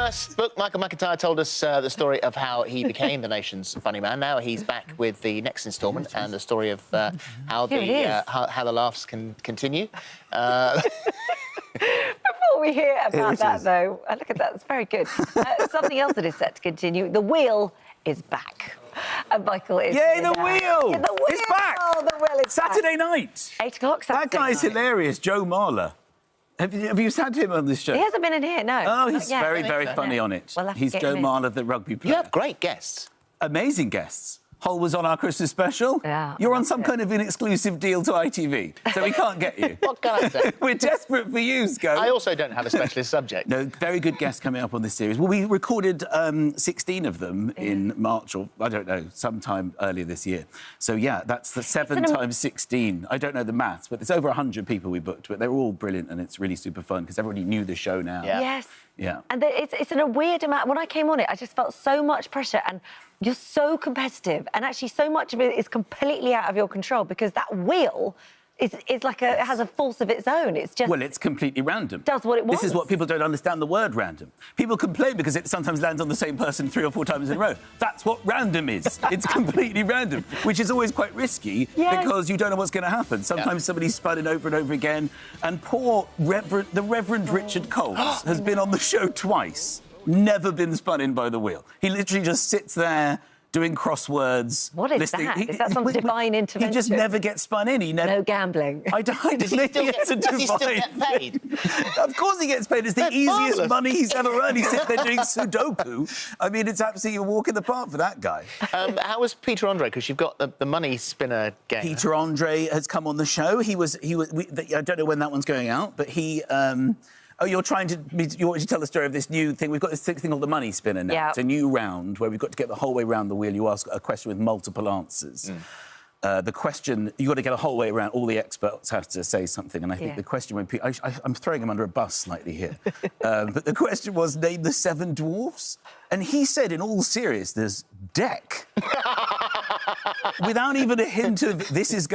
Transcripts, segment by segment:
first book, Michael McIntyre told us the story of how he became the nation's funny man. Now he's back with the next instalment and the story of how the laughs can continue. Before we hear about that, though, look at that, it's very good. Something else that is set to continue. The Wheel is back. And Michael is... Yay, The Wheel! Yeah, the Wheel! It's back! The Wheel is Saturday back. night. 8 o'clock Saturday That guy's night. hilarious, Joe Marler. Have you had him on this show? He hasn't been in here, no. Oh, he's Not yet. very funny on it. We'll have to He's get Joe him in. Marler, the rugby player. You have great guests. Amazing guests. Hull was on our Christmas special. Yeah, You're on some kind of an exclusive deal to ITV, so we can't get you. What can I say? We're desperate for you, Sco. I also don't have a specialist subject. No, very good guests coming up on this series. Well, we recorded 16 of them in March or, I don't know, sometime earlier this year. So, yeah, that's the 7 times 16. I don't know the maths, but it's over 100 people we booked, but they're all brilliant and it's really super fun because everybody knew the show now. Yeah. Yes. Yeah. And it's in a weird amount. When I came on it, I just felt so much pressure and you're so competitive and actually so much of it is completely out of your control because that wheel is like it has a force of its own. It's just... Well, it's completely random. Does what it wants. This is what people don't understand the word random. People complain because it sometimes lands on the same person 3 or 4 times in a row. That's what random is. It's completely random, which is always quite risky because you don't know what's going to happen. Sometimes somebody's spun over and over again. And poor the Reverend Richard Coles has been on the show twice, never been spun in by the wheel. He literally just sits there doing crosswords. What is listening. that? Is that some divine intervention? He just never gets spun in. He never... No gambling. Does he still get paid? Of course he gets paid. It's the easiest money he's ever earned. He sits there doing Sudoku. I mean, it's absolutely a walk in the park for that guy. How was Peter Andre? Because you've got the money spinner game. Peter Andre has come on the show. I don't know when that one's going out, but he... Oh, you want to tell the story of this new thing? We've got this thing called the money spinner now. Yeah. It's a new round where we've got to get the whole way around the wheel. You ask a question with multiple answers. The question, you've got to get a whole way around. All the experts have to say something. And I think the question when people... I'm throwing him under a bus slightly here. But the question was, name the 7 dwarfs. And he said, in all seriousness, Deck. Without even a hint of, this is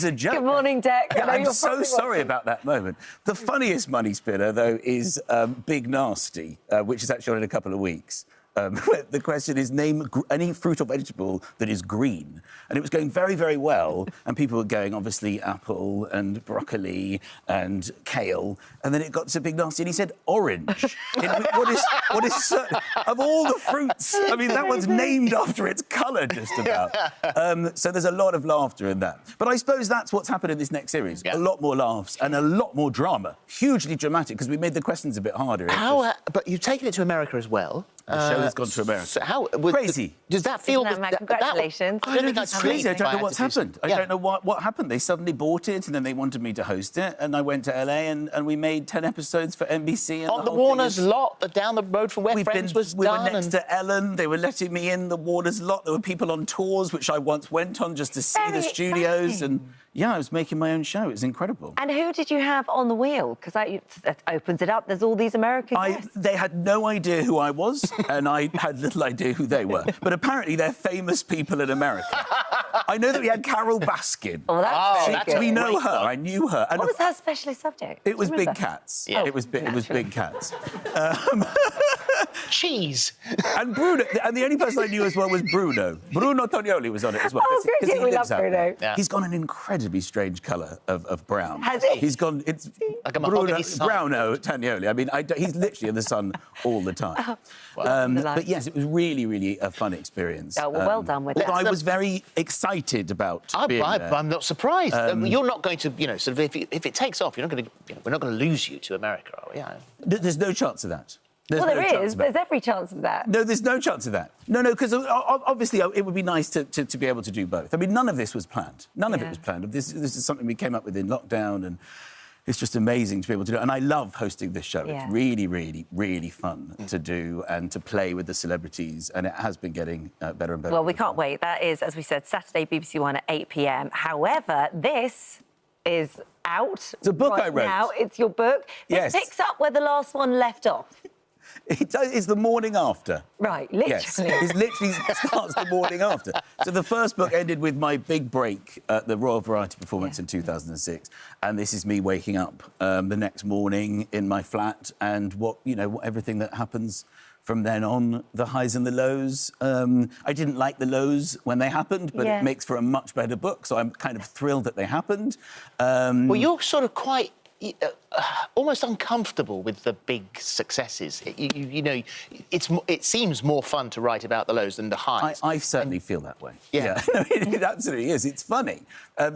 a joke. Good morning, Deck. Yeah, I'm so sorry about that moment. The funniest money spinner, though, is Big Nasty, which is actually on in a couple of weeks. The question is, name any fruit or vegetable that is green. And it was going very, very well. And people were going, obviously, apple and broccoli and kale. And then it got to Big Nasty and he said orange. What is certain, of all the fruits, I mean, that one's named after its colour, just about. So there's a lot of laughter in that. But I suppose that's what's happened in this next series. Yeah. A lot more laughs and a lot more drama. Hugely dramatic, because we made the questions a bit harder. But you've taken it to America as well. The show has gone to America. So crazy. Does that feel... Congratulations. I don't think that's crazy. I don't know what's happened. I don't know what happened. They suddenly bought it and then they wanted me to host it and I went to LA and we made 10 episodes for NBC. And on the Warner's lot, down the road from where Friends was done. We were next to Ellen. They were letting me in the Warner's lot. There were people on tours, which I once went on just to see the studios. And, yeah, I was making my own show. It was incredible. And who did you have on the wheel? Because that opens it up. There's all these American guests. They had no idea who I was, and I had little idea who they were. But apparently they're famous people in America. I know that we had Carol Baskin. Oh, that's we know her. I knew her. And what was her specialist subject? It was big cats. Yeah. It was big cats. Cheese. And Bruno. And the only person I knew as well was Bruno. Bruno Tonioli was on it as well. Oh, good. He We love Bruno. Yeah. He's gone an incredibly strange colour of brown. Has he? He's gone... It's like a Bruno Tonioli. I mean, he's literally in the sun all the time. But yes, it was really, really a fun experience. Oh, well done with that. I was very excited about being there. I'm not surprised. You're not going to, sort of, if it takes off, we're not going to lose you to America, are we? Yeah. There's no chance of that. There is. There's every chance of that. No, there's no chance of that. No, because obviously it would be nice to be able to do both. I mean, none of this was planned. None of it was planned. This is something we came up with in lockdown, and it's just amazing to be able to do it. And I love hosting this show. Yeah. It's really, really, really fun to do and to play with the celebrities, and it has been getting better and better. Well, we can't wait. That is, as we said, Saturday, BBC One at 8 p.m. However, this is out. It's a book I wrote. Now. It's your book. Yes. It picks up where the last one left off. It's the morning after. Right, literally. Yes, it literally starts the morning after. So the first book ended with my big break at the Royal Variety Performance in 2006, and this is me waking up the next morning in my flat and everything that happens from then on, the highs and the lows. I didn't like the lows when they happened, but it makes for a much better book, so I'm kind of thrilled that they happened. Well, you're sort of quite... almost uncomfortable with the big successes. You know, it seems more fun to write about the lows than the highs. I certainly feel that way. Yeah. It absolutely is. It's funny.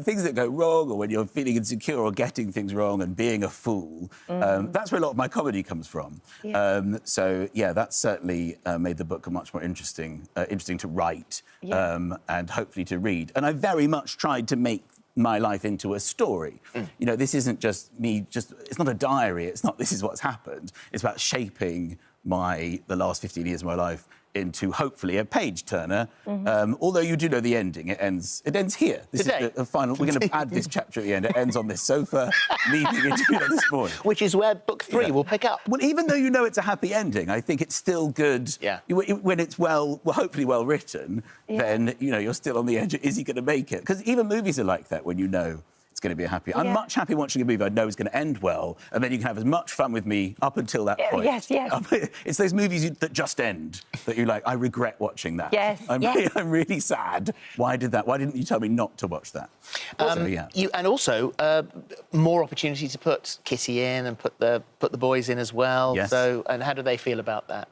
Things that go wrong, or when you're feeling insecure or getting things wrong and being a fool, that's where a lot of my comedy comes from. Yeah. So, yeah, that's certainly made the book much more interesting to write and hopefully to read. And I very much tried to make my life into a story. You know, this isn't just me, it's not a diary, it's not this is what's happened. It's about shaping the last 15 years of my life into, hopefully, a page-turner. Although you do know the ending. It ends here. This Today? is the final... We're going to add this chapter at the end. It ends on this sofa, leading into this morning. Which is where book 3 will pick up. Well, even though you know it's a happy ending, I think it's still good... Yeah. When it's hopefully well written, then, you know, you're still on the edge. Is he going to make it? Because even movies are like that, when you know it's going to be a happy... I'm much happier watching a movie I know is going to end well, and then you can have as much fun with me up until that point. Yes. It's those movies that just end, that you're like, I regret watching that. Yes. I'm really sad. Why didn't you tell me not to watch that? And also, more opportunity to put Kitty in and put the boys in as well. Yes. So, and how do they feel about that?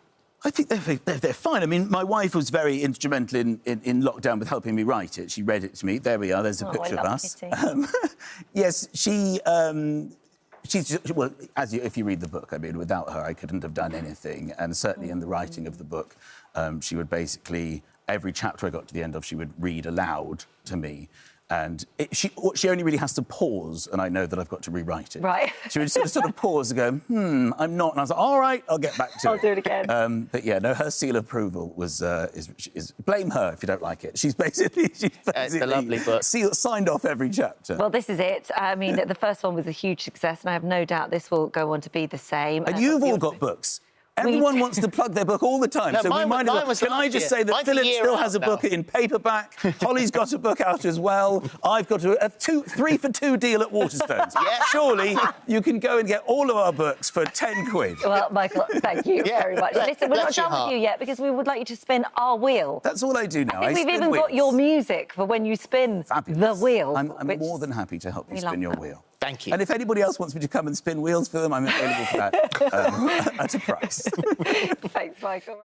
I think they're fine. I mean, my wife was very instrumental in lockdown with helping me write it. She read it to me. There we are. There's a picture of us. Yes, she's well, if you read the book, I mean, without her, I couldn't have done anything. And certainly in the writing of the book, she would basically, every chapter I got to the end of, she would read aloud to me. And she only really has to pause, and I know that I've got to rewrite it. Right. She would sort of pause and go, I'm not. And I was like, all right, I'll get back to it. I'll do it again. But, yeah, no, her seal of approval is blame her if you don't like it. She's basically it's a lovely book. Signed off every chapter. Well, this is it. I mean, the first one was a huge success, and I have no doubt this will go on to be the same. And you've all got books. Everyone wants to plug their book all the time, no, so we might as well... Can I just say that Phillip still has a book in paperback, Holly's got a book out as well, I've got a 3-for-2 deal at Waterstones. Surely you can go and get all of our books for 10 quid. Well, Michael, thank you very much. Listen, we're not done with you yet because we would like you to spin our wheel. That's all I do now. I think we've even got your music for when you spin the wheel. I'm more than happy to help you spin your wheel. Thank you. And if anybody else wants me to come and spin wheels for them, I'm available for that at a price. Thanks, Michael.